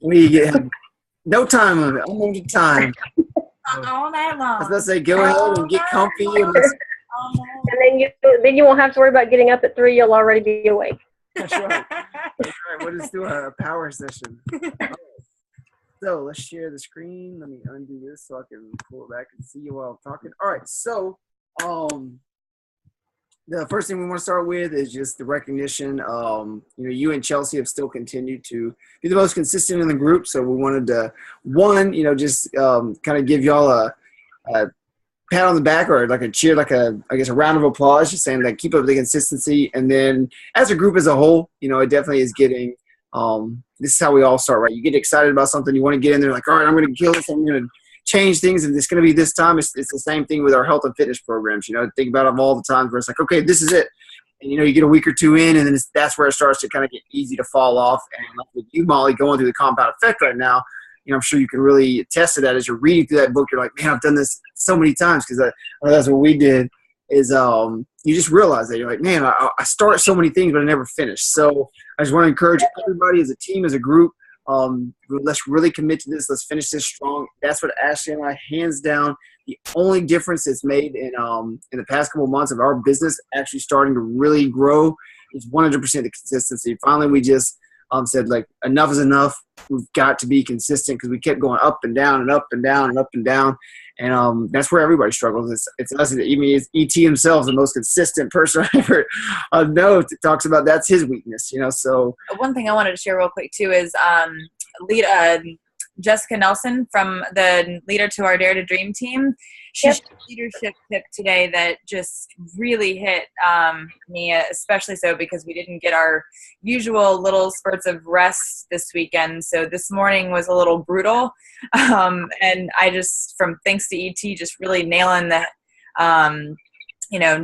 We have no time limit, unlimited time. All night long. I was about to say, go ahead and get comfy. And then you won't have to worry about getting up at 3. You'll already be awake. that's right. That's right. We'll just do a power session. Right. So let's share the screen. Let me undo this so I can pull it back and see you while I'm talking. All right. So the first thing we want to start with is just the recognition. You and Chelsea have still continued to be the most consistent in the group. So we wanted to, just kind of give y'all a pat on the back or like a cheer, I guess a round of applause, just saying like keep up the consistency. And then as a group as a whole, it definitely is getting this is how we all start, right? You get excited about something, you want to get in there like, all right, I'm going to kill this, I'm going to change things, and it's going to be this time. It's the same thing with our health and fitness programs. Think about it all the times where it's like, okay, this is it. And, you get a week or two in, and then that's where it starts to kind of get easy to fall off. And like with you, Molly, going through the compound effect right now, I'm sure you can really attest to that as you're reading through that book. You're like, man, I've done this so many times because that's what we did is you just realize that. You're like, man, I start so many things, but I never finish. So I just want to encourage everybody as a team, as a group, let's really commit to this. Let's finish this strong. That's what Ashley and I, hands down, the only difference that's made in the past couple of months of our business actually starting to really grow is 100% the consistency. Finally, we just said, like, enough is enough. We've got to be consistent because we kept going up and down and up and down and up and down. And that's where everybody struggles. It's us. Even ET himself, the most consistent person I ever know, talks about that's his weakness, So one thing I wanted to share real quick too is Jessica Nelson from the Leader to Our Dare to Dream team. She shared a leadership tip today that just really hit me, especially so because we didn't get our usual little spurts of rest this weekend. So this morning was a little brutal. And I just, from thanks to ET, just really nailing that,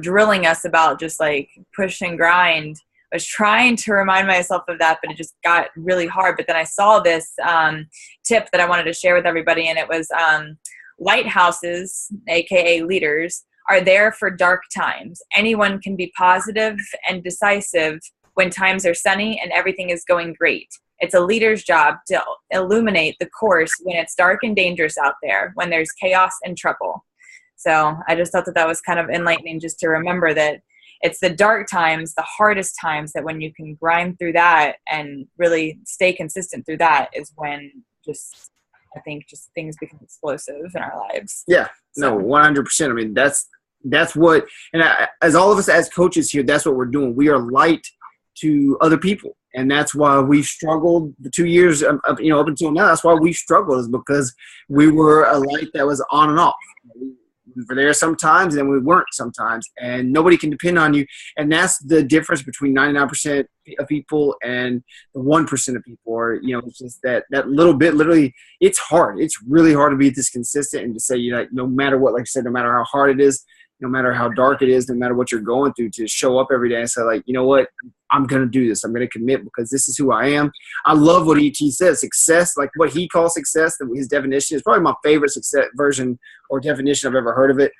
drilling us about just like push and grind. I was trying to remind myself of that, but it just got really hard. But then I saw this tip that I wanted to share with everybody, and it was lighthouses, aka leaders, are there for dark times. Anyone can be positive and decisive when times are sunny and everything is going great. It's a leader's job to illuminate the course when it's dark and dangerous out there, when there's chaos and trouble. So I just thought that was kind of enlightening, just to remember that it's the dark times, the hardest times, that when you can grind through that and really stay consistent through that is when I think things become explosive in our lives. Yeah, no, 100%. I mean, that's what, and as all of us as coaches here, that's what we're doing. We are light to other people. And that's why we struggled the 2 years, up until now. That's why we struggled, is because we were a light that was on and off. We were there sometimes, and then we weren't sometimes. And nobody can depend on you. And that's the difference between 99% of people and the 1% of people. Or, it's just that little bit, literally, it's hard. It's really hard to be this consistent and to say, no matter what, like I said, no matter how hard it is, no matter how dark it is, no matter what you're going through, to show up every day and say, like, you know what, I'm going to do this. I'm going to commit because this is who I am. I love what ET says. Success, like what he calls success, his definition is probably my favorite success version or definition I've ever heard of it.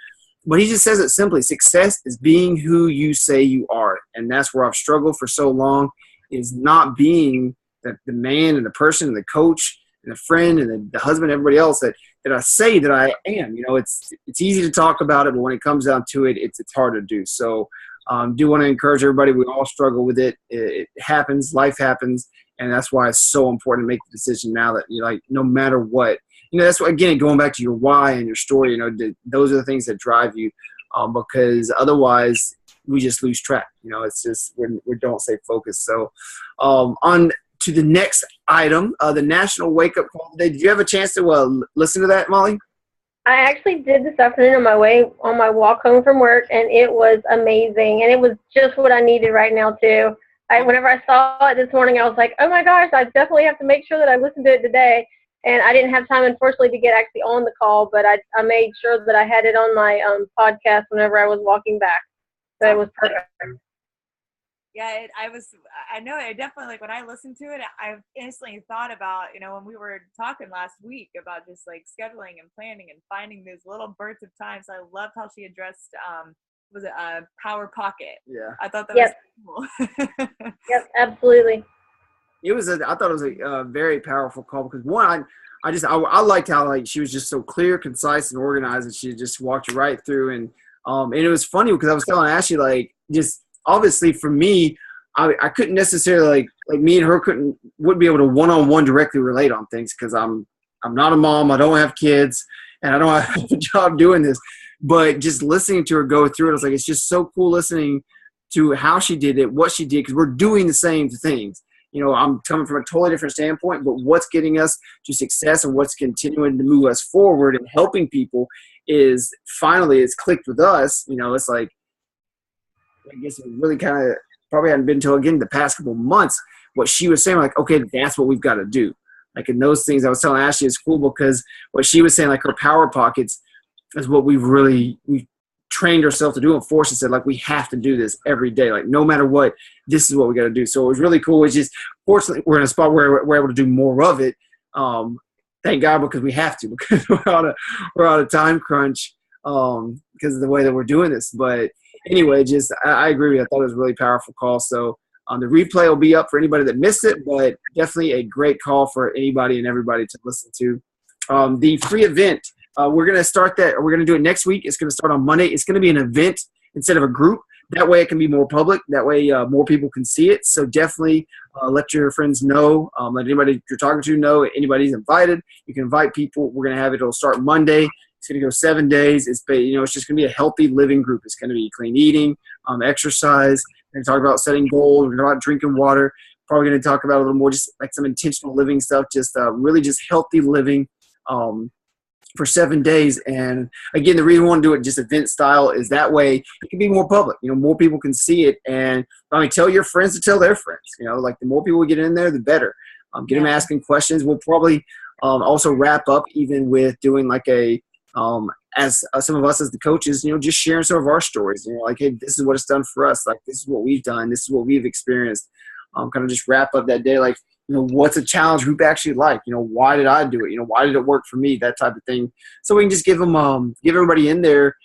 But he just says it simply. Success is being who you say you are. And that's where I've struggled for so long, is not being the man and the person and the coach and the friend and the husband, everybody else that I say that I am. It's easy to talk about it, but when it comes down to it, it's hard to do. So do want to encourage everybody. We all struggle with it. It happens. Life happens. And that's why it's so important to make the decision now that no matter what, that's what, again, going back to your why and your story, those are the things that drive you, because otherwise we just lose track. It's just, we don't stay focused. So on to the next item, the National Wake Up Call today. Did you have a chance to listen to that, Molly? I actually did this afternoon on my walk home from work, and it was amazing. And it was just what I needed right now too. Whenever I saw it this morning, I was like, oh my gosh, I definitely have to make sure that I listen to it today. And I didn't have time, unfortunately, to get actually on the call, but I made sure that I had it on my podcast whenever I was walking back. So it was perfect. Yeah, I know, I definitely, like, when I listened to it, I instantly thought about, when we were talking last week about just like scheduling and planning and finding these little bursts of time. So I loved how she addressed, was it Power Pocket? Yeah. I thought that was cool. Yep, absolutely. I thought it was a very powerful call because one, I liked how like she was just so clear, concise, and organized, and she just walked you right through. And it was funny because I was telling Ashley like just obviously for me, I couldn't necessarily like me and her wouldn't be able to one-on-one directly relate on things because I'm not a mom, I don't have kids, and I don't have a job doing this. But just listening to her go through it, I was like, it's just so cool listening to how she did it, what she did, because we're doing the same things. You know, I'm coming from a totally different standpoint, but what's getting us to success and what's continuing to move us forward and helping people is finally it's clicked with us. You know, it's like, I guess it really kind of probably hadn't been until again the past couple months what she was saying, like, okay, that's what we've got to do. Like in those things I was telling Ashley is cool because what she was saying, like her power pockets is what we've trained ourselves to do and forced us to, like, we have to do this every day. Like no matter what, this is what we got to do. So it was really cool. It's just, fortunately we're in a spot where we're able to do more of it. Thank God, because we have to, because we're on a time crunch because of the way that we're doing this. But anyway, just, I agree with you. I thought it was a really powerful call. So the replay will be up for anybody that missed it, but definitely a great call for anybody and everybody to listen to. The free event, we're going to start that. We're going to do it next week. It's going to start on Monday. It's going to be an event instead of a group. That way it can be more public. That way more people can see it. So definitely let your friends know. Let anybody you're talking to know. Anybody's invited. You can invite people. We're going to have it. It'll start Monday. It's going to go 7 days. It's just going to be a healthy living group. It's going to be clean eating, exercise. We're going to talk about setting goals. We're going to talk about drinking water. Probably going to talk about a little more just like some intentional living stuff. Just really just healthy living for 7 days. And again, the reason we want to do it just event style is that way it can be more public. You know, more people can see it. And I mean, tell your friends to tell their friends. You know, like the more people we get in there, the better. Get them asking questions. We'll probably also wrap up even with doing like a as some of us as the coaches, you know, just sharing some of our stories. You know, like, hey, this is what it's done for us. Like, this is what we've done. This is what we've experienced. Kind of just wrap up that day. Like, you know, what's a challenge group actually like? You know, why did I do it? You know, why did it work for me? That type of thing. So we can just give them, give everybody in there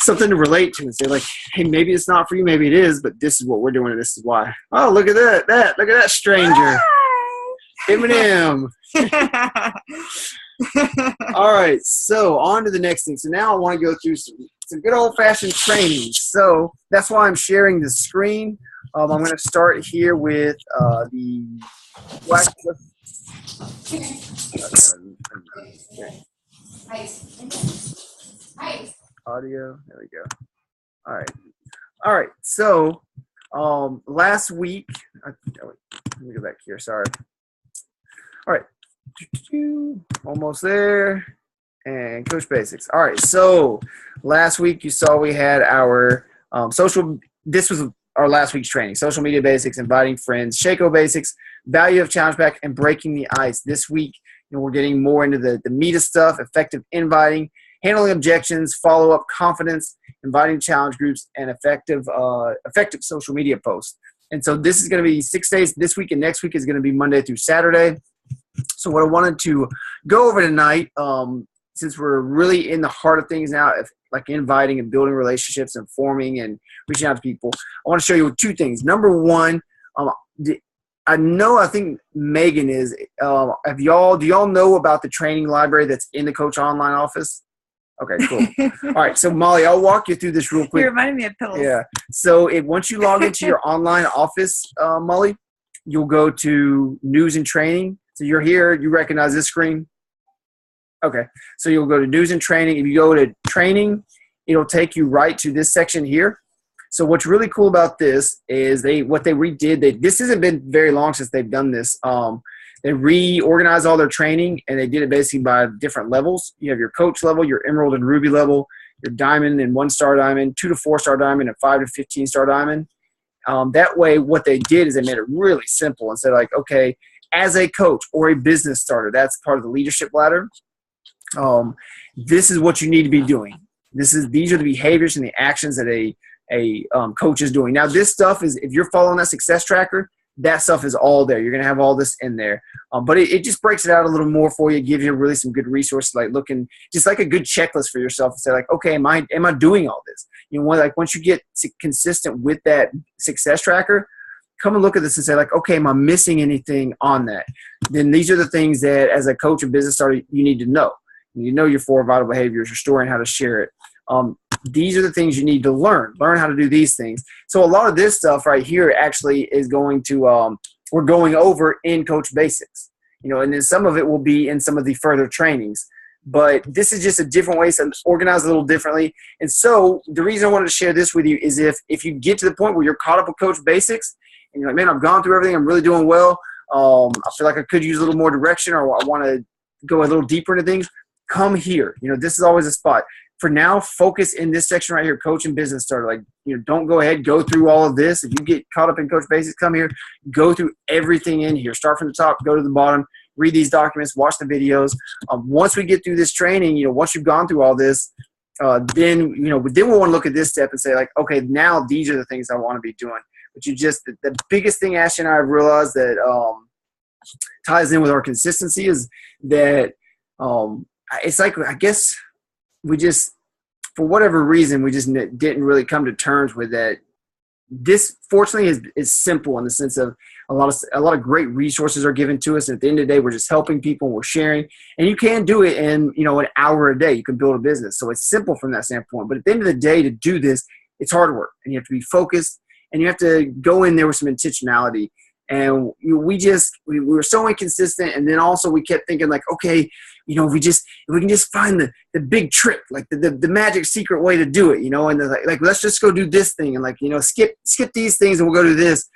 something to relate to and say like, hey, maybe it's not for you, maybe it is, but this is what we're doing and this is why. Oh, look at that. Look at that stranger. Eminem. All right, so on to the next thing. So now I want to go through some good old-fashioned training. So that's why I'm sharing the screen. I'm going to start here with the Black. Audio. There we go. All right. So last week, let me go back here. Sorry. All right. Almost there. And Coach Basics. All right. So last week you saw we had our this was our last week's training. Social media basics, inviting friends, Shaco basics, value of challenge pack, and breaking the ice. This week, you know, we're getting more into the meat of stuff, effective inviting, handling objections, follow-up, confidence, inviting challenge groups, and effective social media posts. And so this is going to be 6 days. This week and next week is going to be Monday through Saturday. So what I wanted to go over tonight, since we're really in the heart of things now, like inviting and building relationships and forming and reaching out to people, I want to show you 2 things. Number one, I think Megan is. Do y'all know about the training library that's in the Coach Online office? Okay, cool. All right, so Molly, I'll walk you through this real quick. You reminded me of pills. Yeah. So once you log into your online office, Molly, you'll go to news and training. So you're here. You recognize this screen? Okay. So you'll go to news and training. If you go to training, it'll take you right to this section here. So what's really cool about this is what they redid. This hasn't been very long since they've done this. They reorganized all their training, and they did it basically by different levels. You have your coach level, your emerald and ruby level, your diamond and 1-star diamond, 2 to 4-star diamond, and 5 to 15-star diamond. That way, what they did is they made it really simple and said, like, okay, as a coach or a business starter, that's part of the leadership ladder. This is what you need to be doing. These are the behaviors and the actions that a coach is doing. Now, this stuff is, if you're following that success tracker, that stuff is all there. You're going to have all this in there. But it just breaks it out a little more for you, gives you really some good resources, like looking just like a good checklist for yourself and say, like, okay, am I doing all this? You know, like once you get consistent with that success tracker, come and look at this and say like, okay, am I missing anything on that? Then these are the things that as a coach and business starter, you need to know. You know your 4 vital behaviors, your story, and how to share it. These are the things you need to learn how to do these things. So a lot of this stuff right here actually is going to, we're going over in Coach Basics, you know, and then some of it will be in some of the further trainings. But this is just a different way, so organized a little differently. And so the reason I wanted to share this with you is if you get to the point where you're caught up with Coach Basics and you're like, man, I've gone through everything, I'm really doing well. I feel like I could use a little more direction, or I want to go a little deeper into things. Come here. You know, this is always a spot. For now, focus in this section right here, Coach and Business Starter. Like, you know, don't go ahead, go through all of this. If you get caught up in Coach Basics, come here, go through everything in here. Start from the top, go to the bottom, read these documents, watch the videos. Once we get through this training, you know, once you've gone through all this, then we'll want to look at this step and say like, okay, now these are the things I want to be doing. But the biggest thing Ashley and I have realized that ties in with our consistency is that it's like, I guess we just, for whatever reason, we just didn't really come to terms with that. This, fortunately, is simple in the sense of a lot of great resources are given to us. And at the end of the day, we're just helping people, and we're sharing. And you can do it in, you know, an hour a day. You can build a business. So it's simple from that standpoint. But at the end of the day, to do this, it's hard work. And you have to be focused. And you have to go in there with some intentionality. And we were so inconsistent. And then also we kept thinking like, okay, you know, if we can just find the big trick, like the magic secret way to do it, you know, and like let's just go do this thing and like, you know, skip these things and we'll go do this.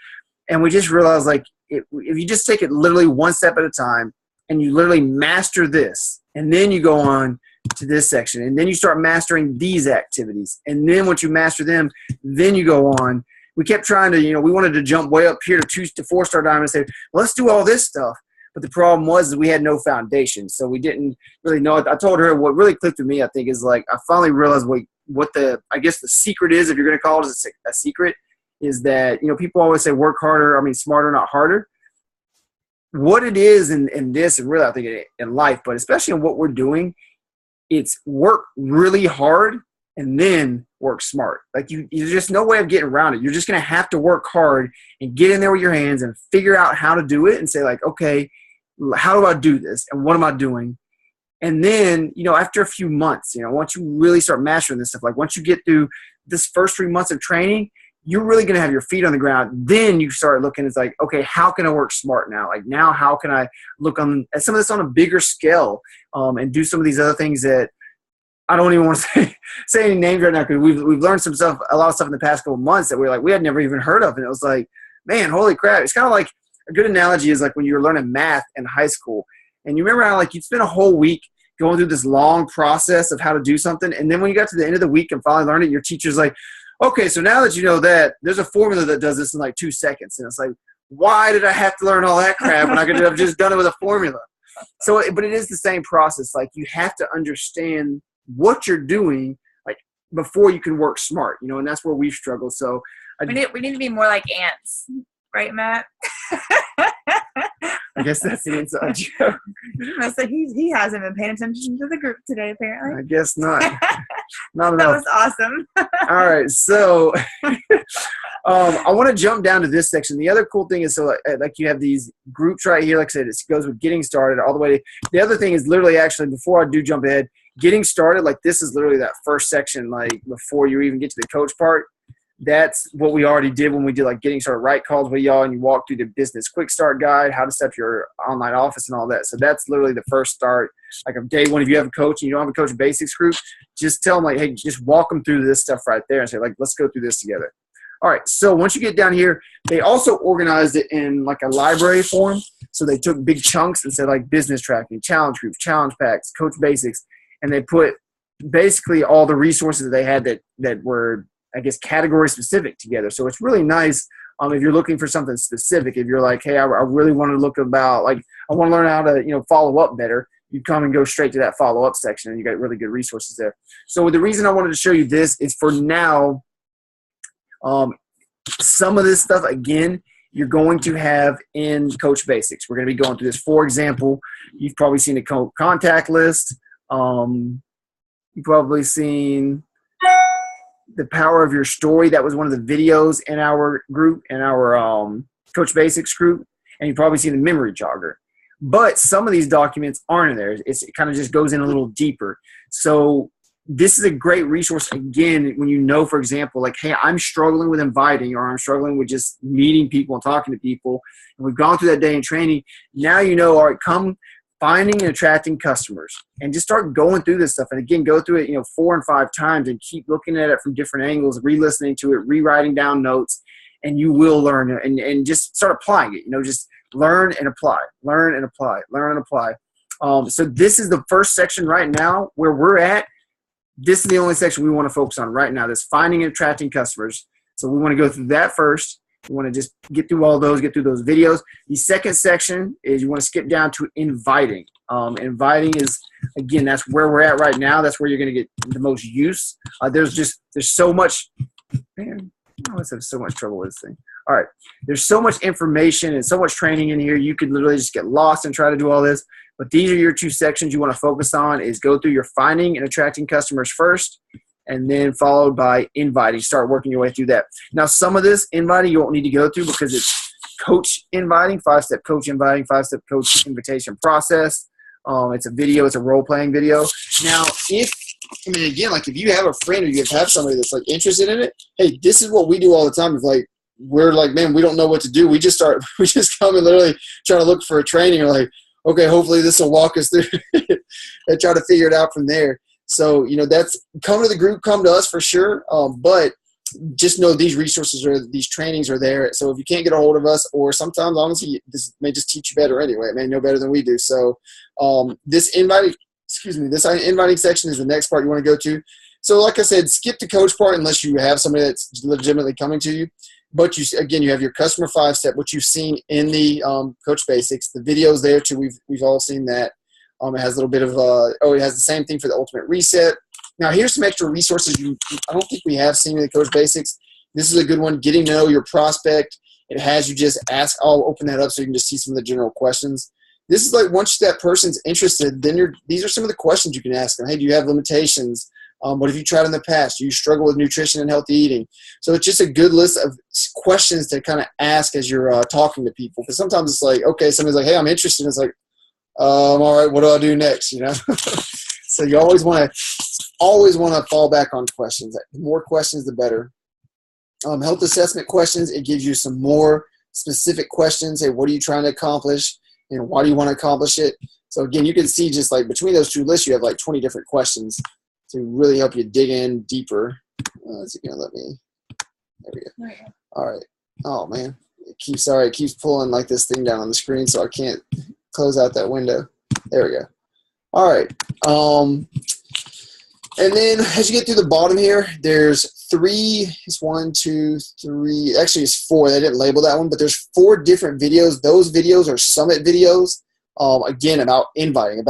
And we just realized like if you just take it literally one step at a time and you literally master this, and then you go on to this section, and then you start mastering these activities. And then once you master them, then you go on. We kept trying to, you know, we wanted to jump way up here to 2 to 4-star diamond and say, well, let's do all this stuff. But the problem was we had no foundation. So we didn't really know it. I told her what really clicked with me, I think, is like I finally realized what the secret is, if you're going to call it a secret, is that, you know, people always say work harder, smarter, not harder. What it is in this, and really I think in life, but especially in what we're doing, it's work really hard and then work smart. Like there's just no way of getting around it. You're just going to have to work hard and get in there with your hands and figure out how to do it and say like, okay, how do I do this? And what am I doing? And then, you know, after a few months, you know, once you really start mastering this stuff, like once you get through this first 3 months of training, you're really going to have your feet on the ground. Then you start looking, it's like, okay, how can I work smart now? Like now, how can I look at some of this on a bigger scale and do some of these other things that I don't even want to say any names right now, because we've learned a lot of stuff in the past couple of months that we had never even heard of. And it was like, man, holy crap. It's kind of like a good analogy is like when you were learning math in high school. And you remember how like you'd spend a whole week going through this long process of how to do something. And then when you got to the end of the week and finally learned it, your teacher's like, okay, so now that you know that, there's a formula that does this in like 2 seconds. And it's like, why did I have to learn all that crap when I could have just done it with a formula? So, but it is the same process. Like you have to understand what you're doing, like before you can work smart, you know, and that's where we've struggled. So we need to be more like ants, right, Matt? I guess that's the inside joke. So he hasn't been paying attention to the group today, apparently. I guess not. Not enough. That was awesome. All right, so I want to jump down to this section. The other cool thing is, so like you have these groups right here. Like I said, it goes with getting started all the way. The other thing is literally actually, before I do jump ahead, getting started, like this is literally that first section, like before you even get to the coach part. That's what we already did when we did like getting started right calls with y'all, and you walk through the business quick start guide, how to set up your online office and all that. So that's literally the first start. Like of day one, if you have a coach and you don't have a coach basics group, just tell them like, hey, just walk them through this stuff right there and say like, let's go through this together. All right. So once you get down here, they also organized it in like a library form. So they took big chunks and said like business tracking, challenge groups, challenge packs, coach basics. And they put basically all the resources that they had that were, I guess, category specific together. So it's really nice if you're looking for something specific. If you're like, hey, I really want to look about, like, I want to learn how to, you know, follow up better, you come and go straight to that follow up section, and you got really good resources there. So the reason I wanted to show you this is for now, some of this stuff, again, you're going to have in Coach Basics. We're going to be going through this. For example, you've probably seen a contact list. You've probably seen the power of your story. That was one of the videos in our group, in our Coach Basics group, and you probably see the memory jogger. But some of these documents aren't in there. It kind of just goes in a little deeper. So this is a great resource, again, when you know, for example, like, hey, I'm struggling with inviting, or I'm struggling with just meeting people and talking to people, and we've gone through that day in training. Now you know, all right, come finding and attracting customers, and just start going through this stuff. And again, go through it, 4 and 5 times, and keep looking at it from different angles, re-listening to it, rewriting down notes, and you will learn, and just start applying it. Just learn and apply, learn and apply, learn and apply. So this is the first section right now where we're at. This is the only section we want to focus on right now, this finding and attracting customers. So we want to go through that first. We want to just get through all those, get through those videos. The second section is you want to skip down to inviting. Inviting is, again, that's where we're at right now. That's where you're going to get the most use. There's so much, man, I always have so much trouble with this thing. All right. There's so much information and so much training in here. You could literally just get lost and try to do all this. But these are your 2 sections you want to focus on, is go through your finding and attracting customers first, and then followed by inviting. Start working your way through that. Now, some of this inviting you won't need to go through because it's coach inviting, 5-step coach inviting, 5-step coach invitation process. It's a video. It's a role-playing video. Now, if you have a friend or you have somebody that's like interested in it, hey, this is what we do all the time. It's like, we're like, man, we don't know what to do. We just come and literally try to look for a training. Or like, okay, hopefully this will walk us through and try to figure it out from there. So, that's, come to the group, come to us for sure. But just know these resources these trainings are there. So if you can't get a hold of us, or sometimes honestly, this may just teach you better anyway. It may know better than we do. So this inviting section is the next part you want to go to. So like I said, skip the coach part unless you have somebody that's legitimately coming to you. But you have your customer 5-step, which you've seen in the Coach Basics. The video's there too. We've all seen that. It has a little bit of it has the same thing for the Ultimate Reset. Now here's some extra resources I don't think we have seen in the Coach Basics. This is a good one. Getting to know your prospect. It has you just ask. I'll open that up so you can just see some of the general questions. This is like, once that person's interested, then these are some of the questions you can ask them. Hey, do you have limitations? What have you tried in the past? Do you struggle with nutrition and healthy eating? So it's just a good list of questions to kind of ask as you're talking to people. Because sometimes it's like, okay, somebody's like, hey, I'm interested. It's like, all right, what do I do next? So you always want to fall back on questions. The more questions, the better. Health assessment questions, it gives you some more specific questions. Hey, what are you trying to accomplish? And why do you want to accomplish it? So again, you can see just like between those 2 lists, you have like 20 different questions to really help you dig in deeper. Is it going to let me? There we go. All right. Oh, man. It keeps pulling like this thing down on the screen, so I can't close out that window. There we go. All right. And then as you get through the bottom here, there's 3. It's 1, 2, 3. Actually, it's 4. They didn't label that one, but there's 4 different videos. Those videos are summit videos. Again, about inviting.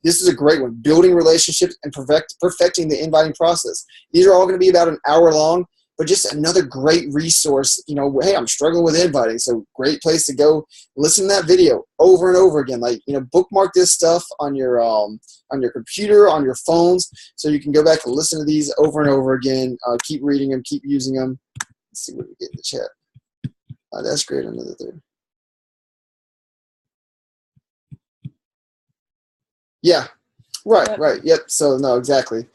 This is a great one, building relationships and perfecting the inviting process. These are all going to be about an hour long, but just another great resource. Hey, I'm struggling with inviting, so great place to go listen to that video over and over again. Like, bookmark this stuff on your computer, on your phones, so you can go back and listen to these over and over again. Keep reading them, keep using them. Let's see what we get in the chat. That's great. Another thing. Yeah, right. Yep. So no, exactly.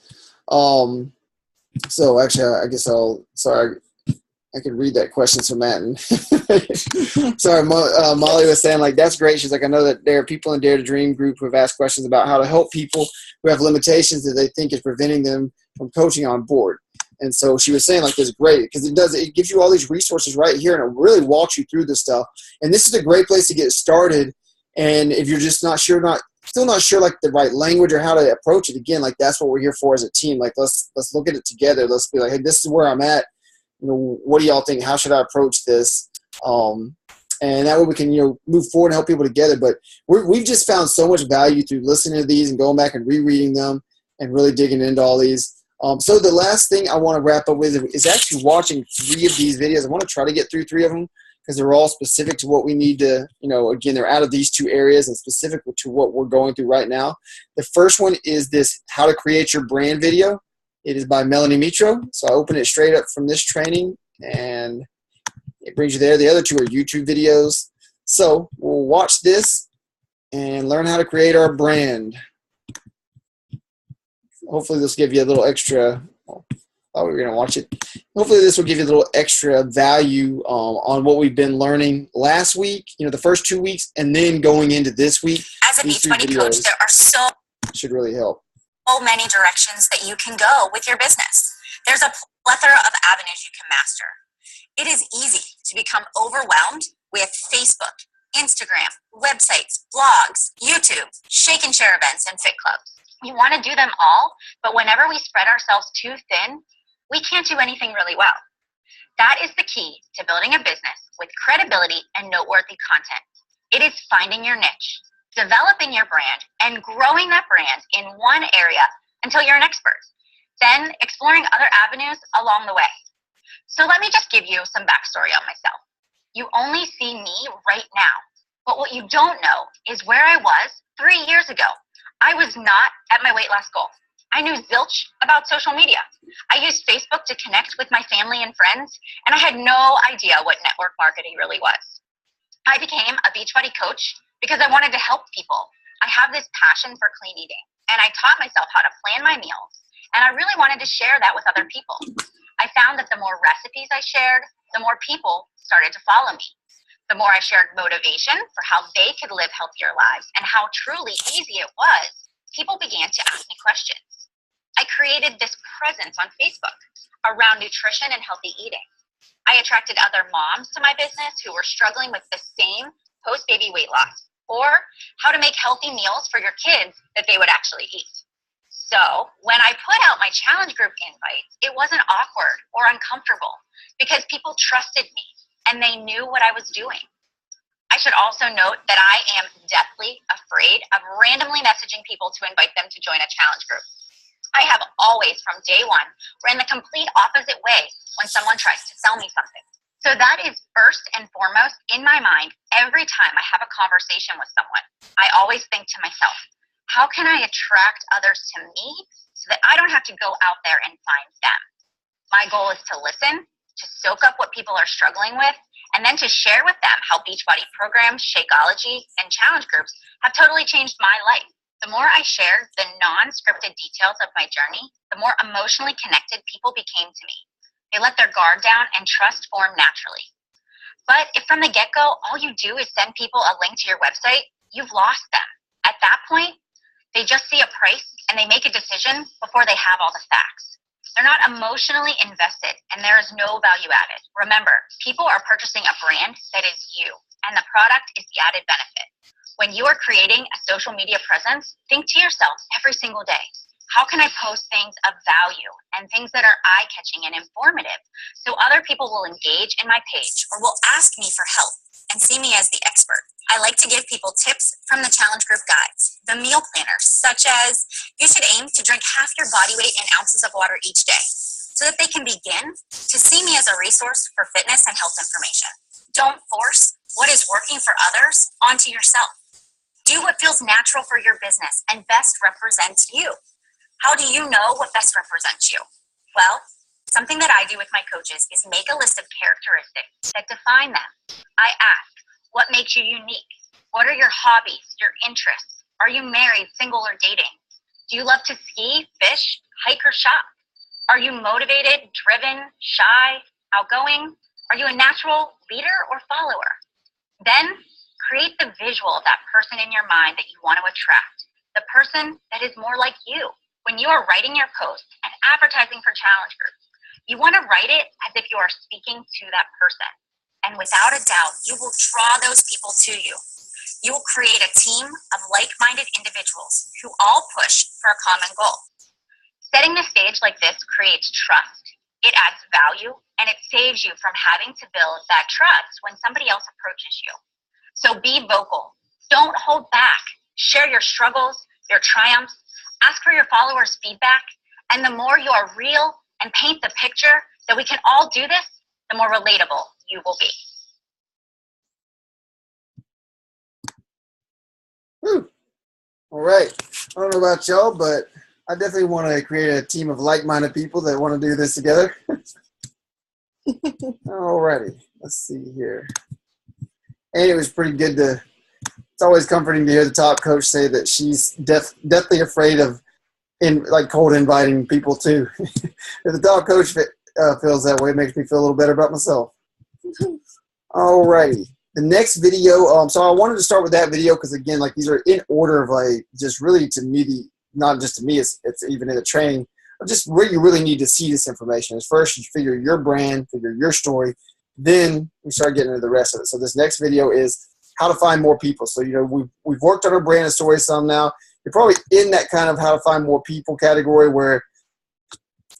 So actually, I guess I can read that question to Matt. And sorry, Molly was saying, like, that's great. She's like, I know that there are people in Dare to Dream group who have asked questions about how to help people who have limitations that they think is preventing them from coaching on board. And so she was saying, like, this is great because it gives you all these resources right here, and it really walks you through this stuff. And this is a great place to get started. And if you're just still not sure like the right language or how to approach it, again, like, that's what we're here for as a team. Like, let's look at it together. Let's be like, hey, this is where I'm at. What do y'all think? How should I approach this? And that way we can, move forward and help people together. But we've just found so much value through listening to these and going back and rereading them and really digging into all these. So the last thing I want to wrap up with is actually watching 3 of these videos. I want to try to get through 3 of them, because they're all specific to what we need to, again, they're out of these 2 areas and specific to what we're going through right now. The first one is this How to Create Your Brand video. It is by Melanie Mitro. So I open it straight up from this training, and It brings you there. The other two are YouTube videos. So we'll watch this and learn how to create our brand. Hopefully this will give you a little extra. Thought we were going to watch it. Hopefully this will give you a little extra value on what we've been learning last week, the first 2 weeks, and then going into this week. As a Beachbody coach, there are so should really help. Many directions that you can go with your business. There's a plethora of avenues you can master. It is easy to become overwhelmed with Facebook, Instagram, websites, blogs, YouTube, shake and share events, and fit clubs. You want to do them all, but whenever we spread ourselves too thin, we can't do anything really well. That is the key to building a business with credibility and noteworthy content. It is finding your niche, developing your brand, and growing that brand in one area until you're an expert. Then exploring other avenues along the way. So let me just give you some backstory on myself. You only see me right now, but what you don't know is where I was 3 years ago. I was not at my weight loss goal. I knew zilch about social media. I used Facebook to connect with my family and friends, and I had no idea what network marketing really was. I became a Beachbody coach because I wanted to help people. I have this passion for clean eating, and I taught myself how to plan my meals, and I really wanted to share that with other people. I found that the more recipes I shared, the more people started to follow me. The more I shared motivation for how they could live healthier lives and how truly easy it was, people began to ask me questions. I created this presence on Facebook around nutrition and healthy eating. I attracted other moms to my business who were struggling with the same post-baby weight loss, or how to make healthy meals for your kids that they would actually eat. So when I put out my challenge group invites, it wasn't awkward or uncomfortable because people trusted me and they knew what I was doing. I should also note that I am deathly afraid of randomly messaging people to invite them to join a challenge group. I have always, from day one, ran the complete opposite way when someone tries to sell me something. So that is first and foremost in my mind every time I have a conversation with someone. I always think to myself, how can I attract others to me so that I don't have to go out there and find them? My goal is to listen, to soak up what people are struggling with, and then to share with them how Beachbody programs, Shakeology, and challenge groups have totally changed my life. The more I shared the non-scripted details of my journey, the more emotionally connected people became to me. They let their guard down and trust form naturally. But if from the get-go, all you do is send people a link to your website, you've lost them. At that point, they just see a price and they make a decision before they have all the facts. They're not emotionally invested and there is no value added. Remember, people are purchasing a brand that is you, and the product is the added benefit. When you are creating a social media presence, think to yourself every single day, how can I post things of value and things that are eye-catching and informative so other people will engage in my page or will ask me for help and see me as the expert? I like to give people tips from the challenge group guides, the meal planners, such as you should aim to drink half your body weight in ounces of water each day so that they can begin to see me as a resource for fitness and health information. Don't force what is working for others onto yourself. Do what feels natural for your business and best represents you. How do you know what best represents you? Well, something that I do with my coaches is make a list of characteristics that define them. I ask, what makes you unique? What are your hobbies, your interests? Are you married, single, or dating? Do you love to ski, fish, hike, or shop? Are you motivated, driven, shy, outgoing? Are you a natural leader or follower? Then create the visual of that person in your mind that you want to attract, the person that is more like you. When you are writing your post and advertising for challenge groups, you want to write it as if you are speaking to that person. And without a doubt, you will draw those people to you. You will create a team of like-minded individuals who all push for a common goal. Setting the stage like this creates trust. It adds value, and it saves you from having to build that trust when somebody else approaches you. So be vocal. Don't hold back. Share your struggles, your triumphs. Ask for your followers' feedback. And the more you are real and paint the picture that we can all do this, the more relatable you will be. Whew. All right. I don't know about y'all, but I definitely want to create a team of like-minded people that want to do this together. All righty. let's see here. And it was pretty good it's always comforting to hear the top coach say that she's deathly afraid of cold inviting people too. If the top coach feels that way, it makes me feel a little better about myself. Alrighty. The next video, so I wanted to start with that video because, again, like these are in order of just really to me, not just to me, it's even in the training, of just where you really need to see this information. Is first you figure your brand, figure your story, then we start getting into the rest of it. So this next video is how to find more people. So, we've worked on our brand and story some now. You're probably in that kind of how to find more people category where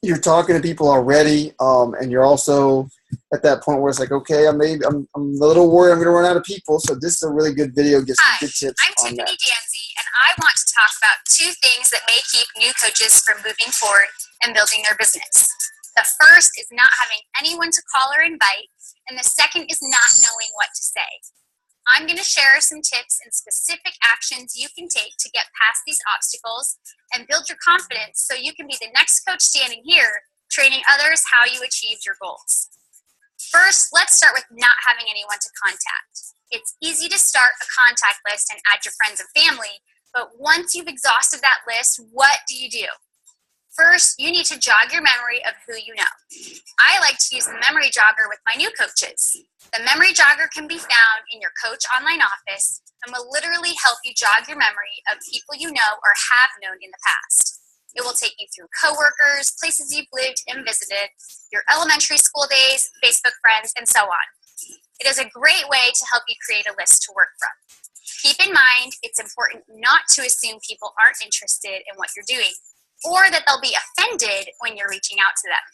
you're talking to people already, and you're also at that point where it's like, okay, I'm a little worried I'm going to run out of people. So this is a really good video. Get some good tips I'm on Tiffany that. Danzy, and I want to talk about 2 things that may keep new coaches from moving forward and building their business. The first is not having anyone to call or invite, and the second is not knowing what to say. I'm going to share some tips and specific actions you can take to get past these obstacles and build your confidence so you can be the next coach standing here, training others how you achieved your goals. First, let's start with not having anyone to contact. It's easy to start a contact list and add your friends and family, but once you've exhausted that list, what do? First, you need to jog your memory of who you know. I like to use the memory jogger with my new coaches. The memory jogger can be found in your coach online office and will literally help you jog your memory of people you know or have known in the past. It will take you through coworkers, places you've lived and visited, your elementary school days, Facebook friends, and so on. It is a great way to help you create a list to work from. Keep in mind, it's important not to assume people aren't interested in what you're doing, or that they'll be offended when you're reaching out to them.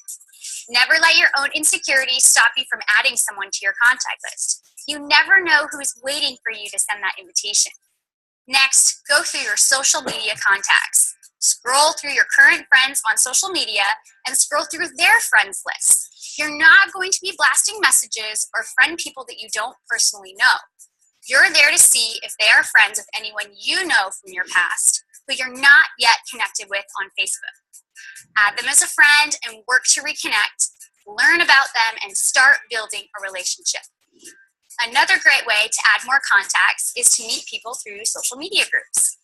Never let your own insecurities stop you from adding someone to your contact list. You never know who's waiting for you to send that invitation. Next, go through your social media contacts. Scroll through your current friends on social media and scroll through their friends lists. You're not going to be blasting messages or friend people that you don't personally know. You're there to see if they are friends with anyone you know from your past who you're not yet connected with on Facebook. Add them as a friend and work to reconnect, learn about them, and start building a relationship. Another great way to add more contacts is to meet people through social media groups.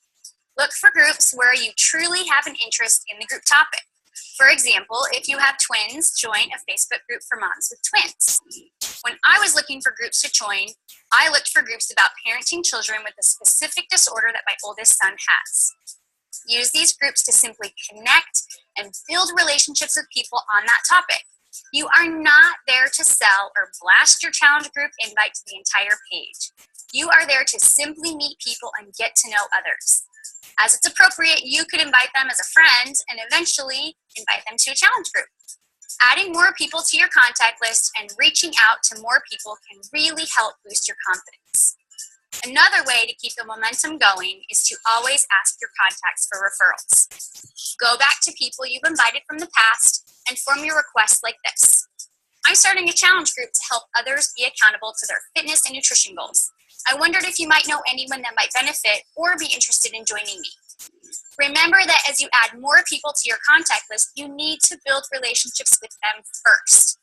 Look for groups where you truly have an interest in the group topic. For example, if you have twins, join a Facebook group for moms with twins. When I was looking for groups to join, I looked for groups about parenting children with a specific disorder that my oldest son has. Use these groups to simply connect and build relationships with people on that topic. You are not there to sell or blast your challenge group invite to the entire page. You are there to simply meet people and get to know others. As it's appropriate, you could invite them as a friend and eventually invite them to a challenge group. Adding more people to your contact list and reaching out to more people can really help boost your confidence. Another way to keep the momentum going is to always ask your contacts for referrals. Go back to people you've invited from the past and form your requests like this. I'm starting a challenge group to help others be accountable to their fitness and nutrition goals. I wondered if you might know anyone that might benefit or be interested in joining me. Remember that as you add more people to your contact list, you need to build relationships with them first.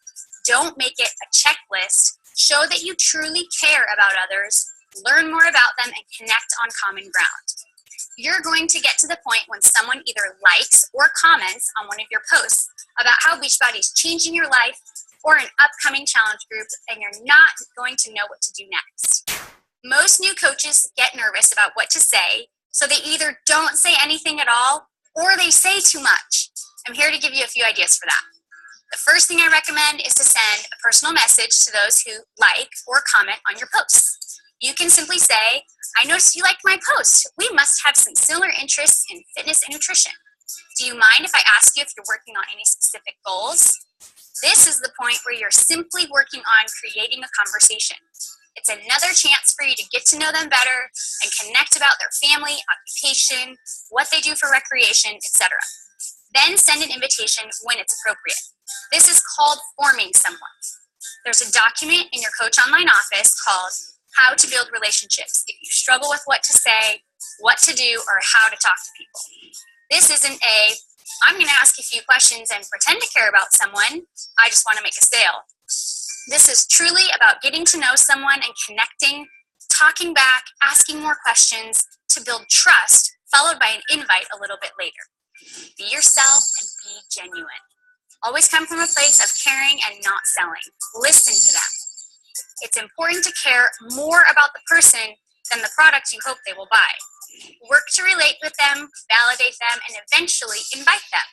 Don't make it a checklist. Show that you truly care about others, learn more about them, and connect on common ground. You're going to get to the point when someone either likes or comments on one of your posts about how Beachbody is changing your life or an upcoming challenge group, and you're not going to know what to do next. Most new coaches get nervous about what to say, so they either don't say anything at all or they say too much. I'm here to give you a few ideas for that. The first thing I recommend is to send a personal message to those who like or comment on your posts. You can simply say, I noticed you liked my post. We must have some similar interests in fitness and nutrition. Do you mind if I ask you if you're working on any specific goals? This is the point where you're simply working on creating a conversation. It's another chance for you to get to know them better and connect about their family, occupation, what they do for recreation, etc. Then send an invitation when it's appropriate. This is called forming someone. There's a document in your Coach Online office called How to Build Relationships if you struggle with what to say, what to do, or how to talk to people. This isn't I'm going to ask a few questions and pretend to care about someone. I just want to make a sale. This is truly about getting to know someone and connecting, talking back, asking more questions to build trust, followed by an invite a little bit later. Be yourself and be genuine. Always come from a place of caring and not selling. Listen to them. It's important to care more about the person than the product you hope they will buy. Work to relate with them, validate them, and eventually invite them.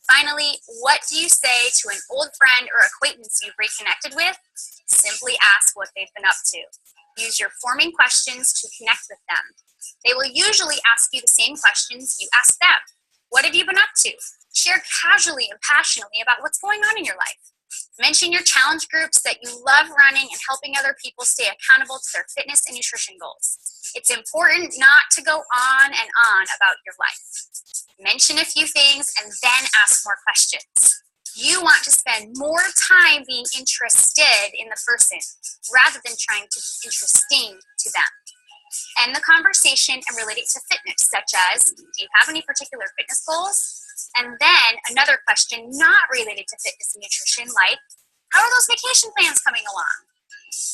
Finally, what do you say to an old friend or acquaintance you've reconnected with? Simply ask what they've been up to. Use your forming questions to connect with them. They will usually ask you the same questions you ask them. What have you been up to? Share casually and passionately about what's going on in your life. Mention your challenge groups that you love running and helping other people stay accountable to their fitness and nutrition goals. It's important not to go on and on about your life. Mention a few things and then ask more questions. You want to spend more time being interested in the person rather than trying to be interesting to them. End the conversation and relate it to fitness, such as, do you have any particular fitness goals? And then another question not related to fitness and nutrition, like, how are those vacation plans coming along?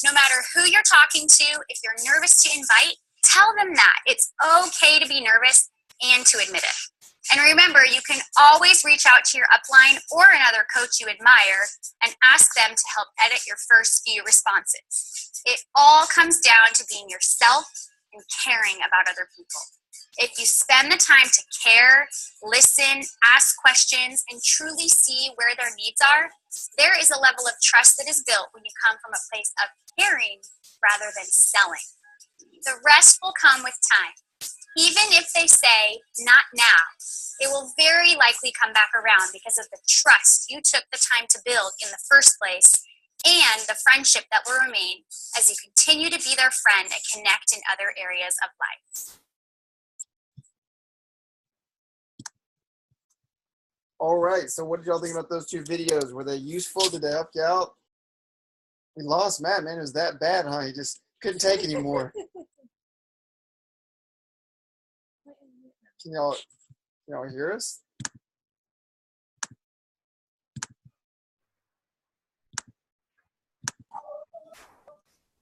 No matter who you're talking to, if you're nervous to invite, tell them that. It's okay to be nervous and to admit it. And remember, you can always reach out to your upline or another coach you admire and ask them to help edit your first few responses. It all comes down to being yourself and caring about other people. If you spend the time to care, listen, ask questions, and truly see where their needs are, there is a level of trust that is built when you come from a place of caring rather than selling. The rest will come with time. Even if they say, not now, it will very likely come back around because of the trust you took the time to build in the first place and the friendship that will remain as you continue to be their friend and connect in other areas of life. All right. So what did y'all think about those two videos? Were they useful? Did they help you out? We lost Matt, man. It was that bad, huh? He just couldn't take anymore. Can y'all hear us?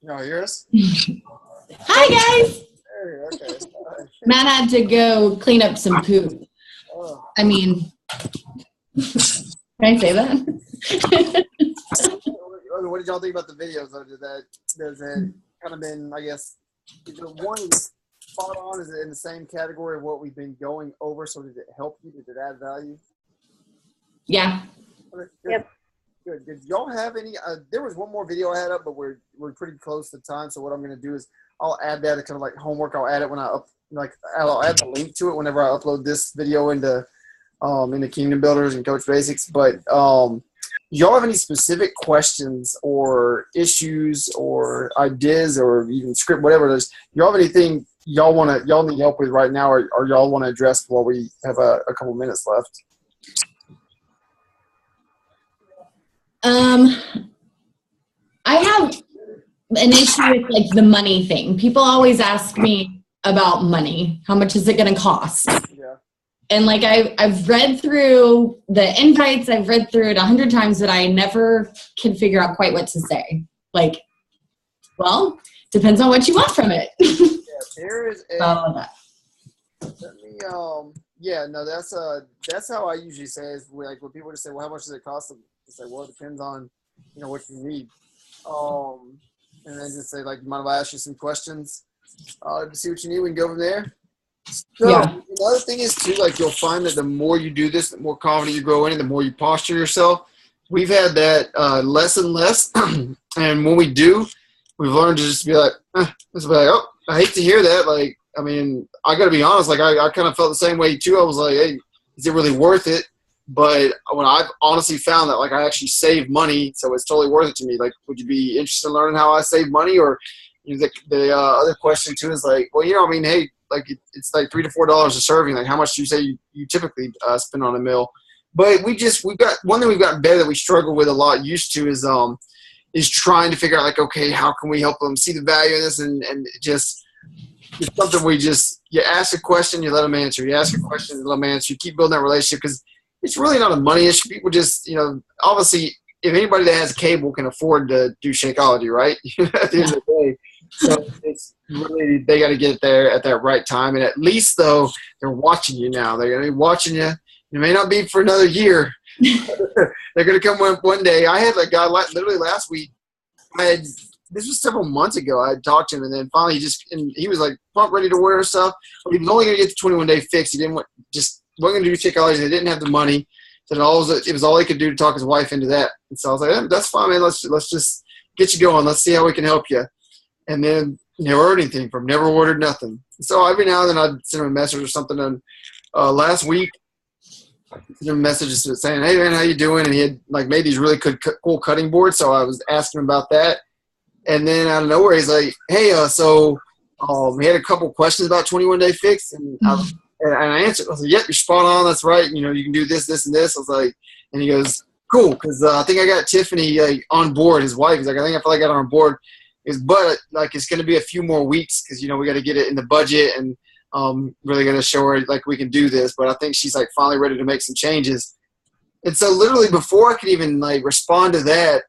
Can y'all hear us? Hi, guys. Hey, okay. Matt had to go clean up some poop. Oh. I mean, can I say that? What did y'all think about the videos? Though? Does it kind of been, I guess, is it one spot on? Is it in the same category of what we've been going over? So did it help you? Did it add value? Yeah. Okay, good. Yep. Good. Did y'all have any? There was one more video I had up, but we're pretty close to time. So what I'm going to do is I'll add that as kind of like homework. I'll add it when I'll add the link to it whenever I upload this video into Kingdom Builders and Coach Basics. But y'all have any specific questions or issues or ideas or even script, whatever it is? Y'all have anything y'all need help with right now, or y'all want to address while we have a couple minutes left? I have an issue with like the money thing. People always ask me about money. How much is it going to cost? Yeah. And like I've read through the invites, I've read through it 100 times, but I never can figure out quite what to say. Like, well, depends on what you want from it. Yeah, there is that. let me yeah, no, that's how I usually say it. Is like when people just say, well, how much does it cost them? I say, well, it depends on what you need. And then just say, like, you mind if I ask you some questions to see what you need? We can go from there. So Yeah. Another thing is too, like, you'll find that the more you do this, the more confident you grow in it, the more you posture yourself. We've had that less and less, and when we do, we've learned to just be like, oh, I hate to hear that. Like, I mean, I got to be honest. Like, I kind of felt the same way too. I was like, hey, is it really worth it? But when I've honestly found that, like, I actually save money, so it's totally worth it to me. Like, would you be interested in learning how I save money? Or the other question too is like, well, I mean, hey, like it's like $3 to $4 a serving. Like, how much do you say you typically spend on a meal? But we've got one thing we've gotten better that we struggle with a lot used to is trying to figure out, like, okay, how can we help them see the value in this, and just it's something you ask a question, you let them answer. You ask a question, you let them answer. You keep building that relationship because it's really not a money issue. People just, obviously if anybody that has cable can afford to do Shakeology, right? At the end of the day. So it's really, they got to get there at that right time. And at least, though, they're watching you now. They're going to be watching you. It may not be for another year. They're going to come one day. I had a guy literally last week. This was several months ago. I had talked to him, and then finally he was like pumped, ready to order stuff. But he was only going to get the 21-day fix. He wasn't going to do Shakeology. They didn't have the money. So it was all he could do to talk his wife into that. And so I was like, that's fine, man. Let's just get you going. Let's see how we can help you. And then never heard anything from him. Never ordered nothing. So every now and then I'd send him a message or something. And last week, sent him a message saying, "Hey man, how you doing?" And he had like made these really cool cutting boards. So I was asking him about that. And then out of nowhere, he's like, "Hey, we had a couple questions about 21-day fix." And I answered. I was like, "Yep, you're spot on. That's right. You know, you can do this, this, and this." I was like, and he goes, "Cool," because I think I got Tiffany on board. His wife. He's like, I feel like I got her on board. But like it's going to be a few more weeks because we got to get it in the budget and really going to show her like we can do this. But I think she's like finally ready to make some changes. And so literally before I could even like respond to that,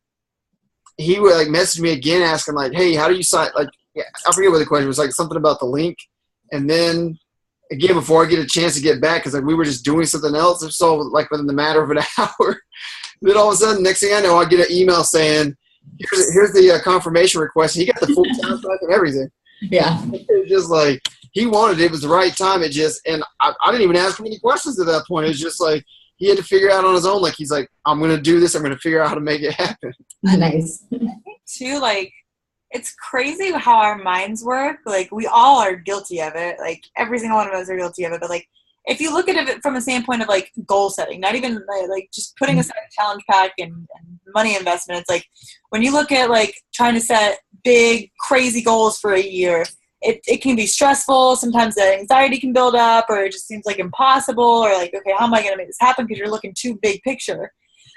he would like message me again asking like, "Hey, how do you sign?" Like I forget what the question was, like something about the link. And then again before I get a chance to get back because like we were just doing something else. So like within the matter of an hour, then all of a sudden next thing I know I get an email saying, Here's the confirmation request. He got the full time and everything. Yeah. It was just like he wanted it. It was the right time. And I didn't even ask him any questions at that point. It was just like he had to figure out on his own. Like he's like, I'm going to do this. I'm going to figure out how to make it happen. Nice. I think too, like it's crazy how our minds work. Like we all are guilty of it. Like every single one of us are guilty of it. But like if you look at it from a standpoint of like goal setting, not even like just putting aside a challenge pack and money investment, it's like when you look at like trying to set big crazy goals for a year, it can be stressful. Sometimes the anxiety can build up, or it just seems like impossible, or like, okay, how am I going to make this happen? Because you're looking too big picture.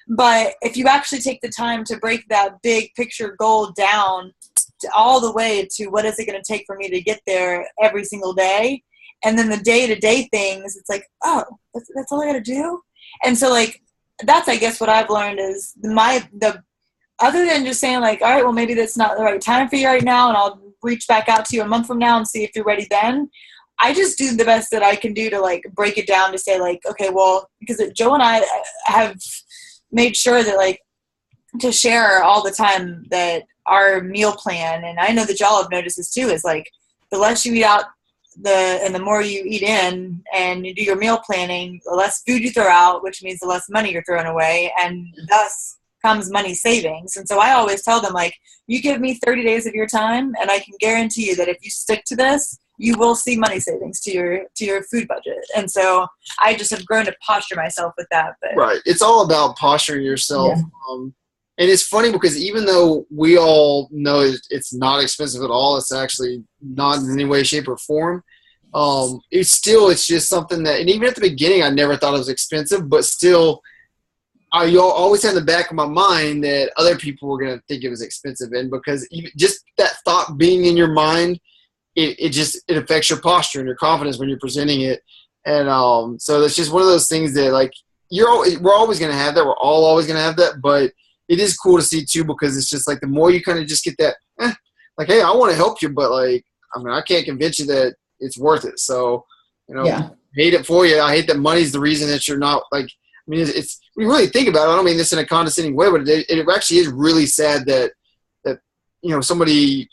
But if you actually take the time to break that big picture goal down to all the way to what is it going to take for me to get there every single day, and then the day-to-day things, it's like, oh, that's all I got to do? And so, like, that's, I guess, what I've learned is other than just saying, like, all right, well, maybe that's not the right time for you right now, and I'll reach back out to you a month from now and see if you're ready then. I just do the best that I can do to, like, break it down to say, like, okay, well, because Joe and I have made sure that, like, to share all the time that our meal plan, and I know that y'all have noticed this too, is, like, the less you eat out, and the more you eat in and you do your meal planning, the less food you throw out, which means the less money you're throwing away, and thus comes money savings. And so I always tell them, like, you give me 30 days of your time and I can guarantee you that if you stick to this, you will see money savings to your food budget. And so I just have grown to posture myself with that. But right. It's all about posturing yourself. Yeah. And it's funny because even though we all know it's not expensive at all, it's actually not in any way, shape, or form. It's just something that, and even at the beginning, I never thought it was expensive, but still, I always had in the back of my mind that other people were going to think it was expensive. And because even just that thought being in your mind, it affects your posture and your confidence when you're presenting it. And so it's just one of those things that, like, we're always going to have that. We're all always going to have that, but it is cool to see too, because it's just like the more you kind of just get that, like, hey, I want to help you, but like, I mean, I can't convince you that it's worth it. So, I hate it for you. I hate that money's the reason that you're not, like, I mean, it's when you really think about it, I don't mean this in a condescending way, but it actually is really sad that somebody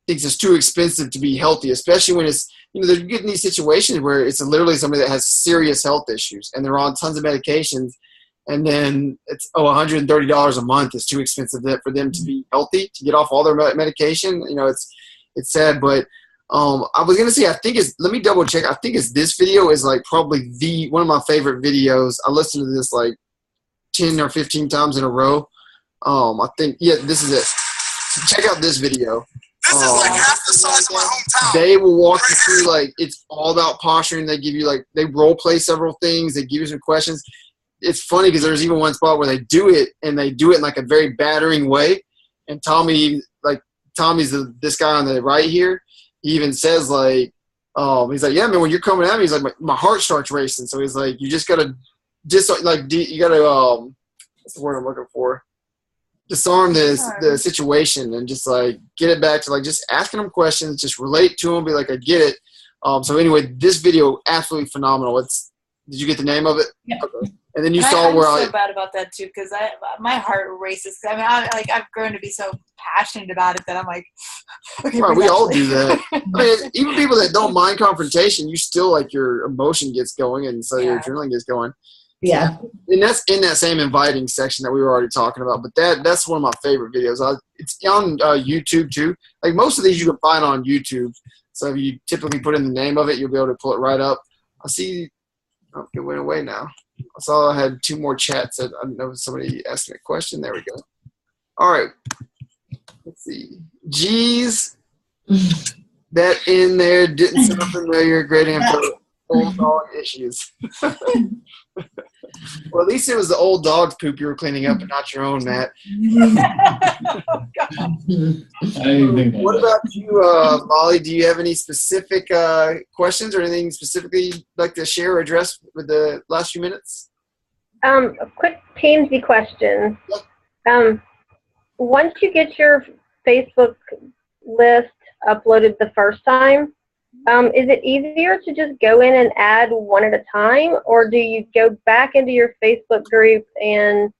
thinks it's too expensive to be healthy, especially when it's, they're getting these situations where it's literally somebody that has serious health issues and they're on tons of medications. And then it's, $130 a month is too expensive for them to be healthy, to get off all their medication. It's sad. But I was going to say, let me double check. I think this video is like probably one of my favorite videos. I listened to this like 10 or 15 times in a row. I think, this is it. So check out this video. This is like half the size of my hometown. They will walk you through, like, it's all about posturing. They give you, like, they role play several things. They give you some questions. It's funny because there's even one spot where they do it, and they do it in like a very battering way. And Tommy's this guy on the right here. He even says, like, he's like, yeah, man, when you're coming at me, he's like, my heart starts racing. So he's like, you just gotta, what's the word I'm looking for? disarm the situation and just like get it back to like just asking them questions, just relate to them, be like, I get it. So anyway, this video absolutely phenomenal. Did you get the name of it? Yeah. Okay. And then you saw where I'm so bad about that too, because my heart races. I mean, I've grown to be so passionate about it that I'm like, okay, right, we all do that. I mean, even people that don't mind confrontation, you still like your emotion gets going, and so your adrenaline gets going. Yeah. And that's in that same inviting section that we were already talking about. But that's one of my favorite videos. It's on YouTube too. Like most of these you can find on YouTube. So if you typically put in the name of it, you'll be able to pull it right up. I see. Oh, it went away now. I saw I had 2 more chats. I know somebody asked me a question. There we go. All right. Let's see. Geez. That in there didn't sound familiar. Great info. Old dog issues. Well, at least it was the old dog's poop you were cleaning up and not your own, Matt. Oh, God. What about you, Molly? Do you have any specific questions or anything specifically you'd like to share or address with the last few minutes? A quick Teamsy question. Once you get your Facebook list uploaded the first time, is it easier to just go in and add one at a time, or do you go back into your Facebook group and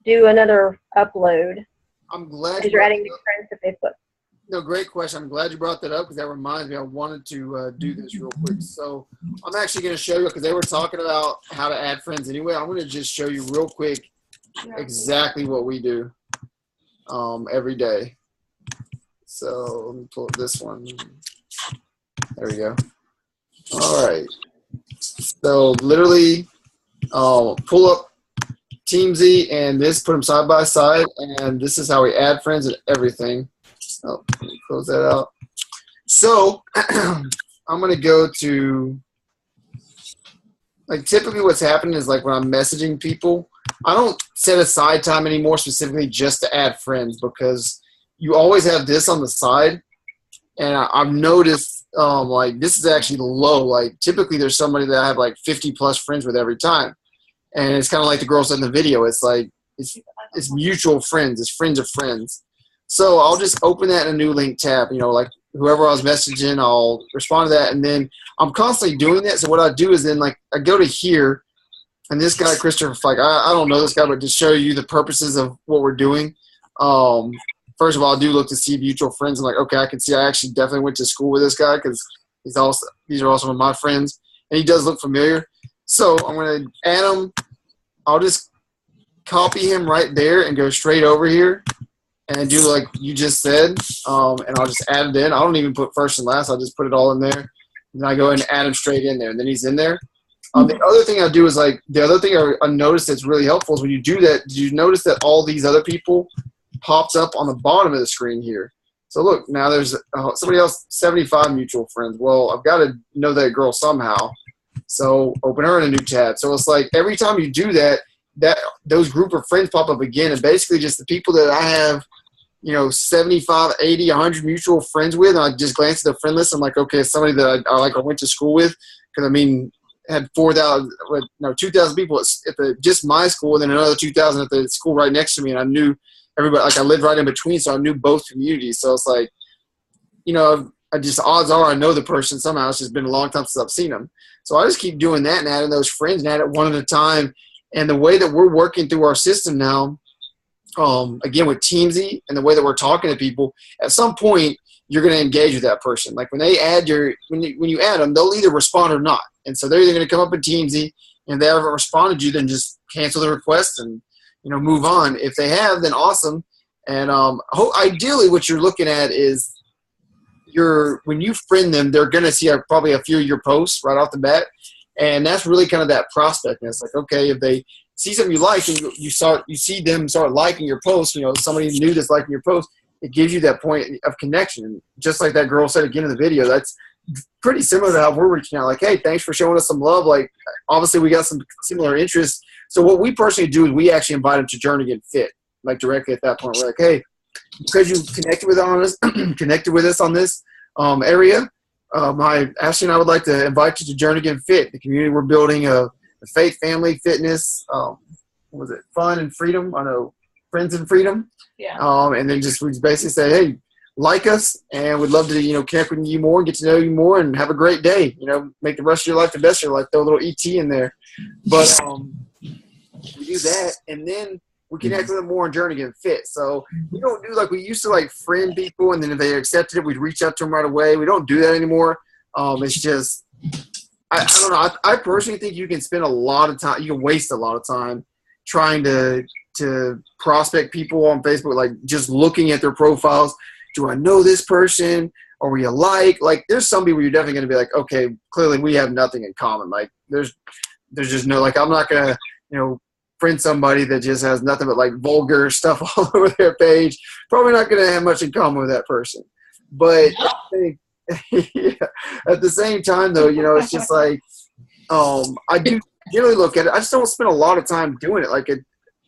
do another upload? I'm glad you're adding new friends to Facebook. No, great question. I'm glad you brought that up because that reminds me I wanted to do this real quick. So I'm actually going to show you because they were talking about how to add friends anyway. I'm going to just show you real quick exactly what we do every day. So let me pull up this one. There we go. All right. So literally pull up Teamsy and this, put them side by side, and this is how we add friends and everything. Oh, let me close that out. So I'm going to go to, like, typically what's happening is like when I'm messaging people, I don't set aside time anymore specifically just to add friends because you always have this on the side. And I've noticed, like, this is actually low. Like, typically there's somebody that I have, like, 50-plus friends with every time. And it's kind of like the girl said in the video. It's like, it's mutual friends. It's friends of friends. So I'll just open that in a new link tab. You know, like, whoever I was messaging, I'll respond to that. And then I'm constantly doing that. So what I do is then, like, I go to here. And this guy, Christopher, like, I don't know this guy, but to show you the purposes of what we're doing. First of all, I do look to see mutual friends. I'm like, okay, I can see I actually definitely went to school with this guy because these are also my friends. And he does look familiar. So I'm going to add him. I'll just copy him right there and go straight over here and do like you just said. And I'll just add it in. I don't even put first and last. I'll just put it all in there. And then I go ahead and add him straight in there. And then he's in there. The other thing I do is like the other thing I noticed that's really helpful is when you do that, did you notice that all these other people popped up on the bottom of the screen here? So look, now there's somebody else, 75 mutual friends. Well, I've got to know that girl somehow. So open her in a new tab. So it's like every time you do that, those group of friends pop up again. And basically just the people that I have, 75, 80, 100 mutual friends with, and I just glance at the friend list. I'm like, okay, it's somebody that I went to school with. Because, had 2,000 people at just my school, and then another 2,000 at the school right next to me. And I knew everybody, like I lived right in between, so I knew both communities. So it's like, I just odds are I know the person somehow. It's just been a long time since I've seen them. So I just keep doing that and adding those friends and add it one at a time. And the way that we're working through our system now, again with Teamsy and the way that we're talking to people, at some point you're going to engage with that person. Like when they add when you add them, they'll either respond or not. And so they're either going to come up in Teamsy, and if they haven't responded to you, then just cancel the request and move on. If they have, then awesome. And ideally, what you're looking at is when you friend them, they're going to see probably a few of your posts right off the bat, and that's really kind of that prospectness. Like, okay, if they see something you like and you see them start liking your post, somebody new that's liking your post, it gives you that point of connection. And just like that girl said again in the video, that's pretty similar to how we're reaching out. Like, hey, thanks for showing us some love. Like, obviously we got some similar interests. So what we personally do is we actually invite them to Jernigan Fit, like directly at that point. We're like, hey, because you connected with us on this area, Ashley and I would like to invite you to Jernigan Fit, the community we're building, a faith, family, fitness, fun and freedom. I know Friends in Freedom. Yeah. And then we basically say, hey, like us, and we'd love to, connect with you more, get to know you more, and have a great day. Make the rest of your life the best of your life. Throw a little ET in there. But we do that, and then we connect with them more on Journey Get Fit. So we don't do like we used to, like friend people, and then if they accepted it, we'd reach out to them right away. We don't do that anymore. It's just I don't know. I personally think you can spend a lot of time. You can waste a lot of time trying to prospect people on Facebook, like just looking at their profiles. Do I know this person? Are we alike? Like, there's some people you're definitely going to be like, okay, clearly we have nothing in common. Like, there's just no, like, I'm not going to, friend somebody that just has nothing but like vulgar stuff all over their page. Probably not going to have much in common with that person. But I think, at the same time, though, it's just like, I do generally look at it. I just don't spend a lot of time doing it. Like,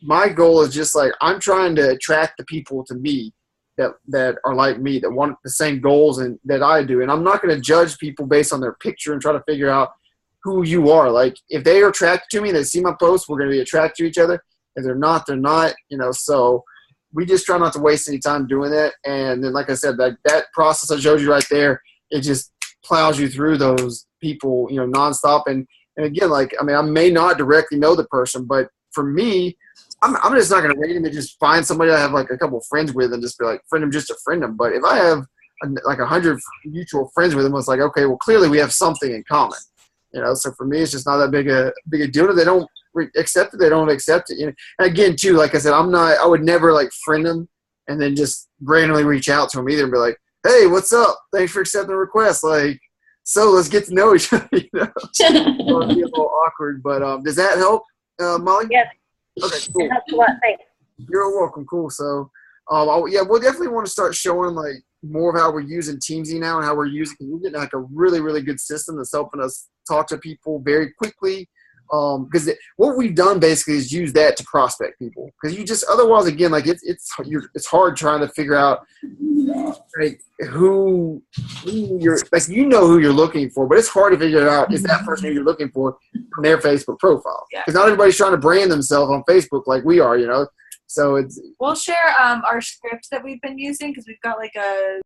my goal is just like, I'm trying to attract the people to me that are like me, that want the same goals and that I do. And I'm not going to judge people based on their picture and try to figure out who you are. Like, if they are attracted to me, they see my posts, we're going to be attracted to each other. If they're not, they're not, so we just try not to waste any time doing that. And then, like I said, that process I showed you right there, it just plows you through those people, nonstop. And again, like, I mean, I may not directly know the person, but for me, I'm just not going to rate him and just find somebody I have like a couple friends with and just be like, friend him just to friend him. But if I have like 100 mutual friends with him, it's like, okay, well, clearly we have something in common. So for me, it's just not that big a deal. If they don't accept it, they don't accept it. And again, too, like I said, I would never like friend them and then just randomly reach out to them either and be like, hey, what's up? Thanks for accepting the request. Like, so let's get to know each other. It would be a little awkward, but does that help, Molly? Yes. Okay, cool. That's what. Thanks. You're welcome. Cool. So, we'll definitely want to start showing like more of how we're using Teamsy now and how we're using. We're getting like a really, really good system that's helping us talk to people very quickly. Because what we've done basically is use that to prospect people. Because you just otherwise, again, like it's hard trying to figure out like who you're like who you're looking for, but it's hard to figure out is that person who you're looking for from their Facebook profile. Because not everybody's trying to brand themselves on Facebook like we are, So we'll share our script that we've been using because we've got like a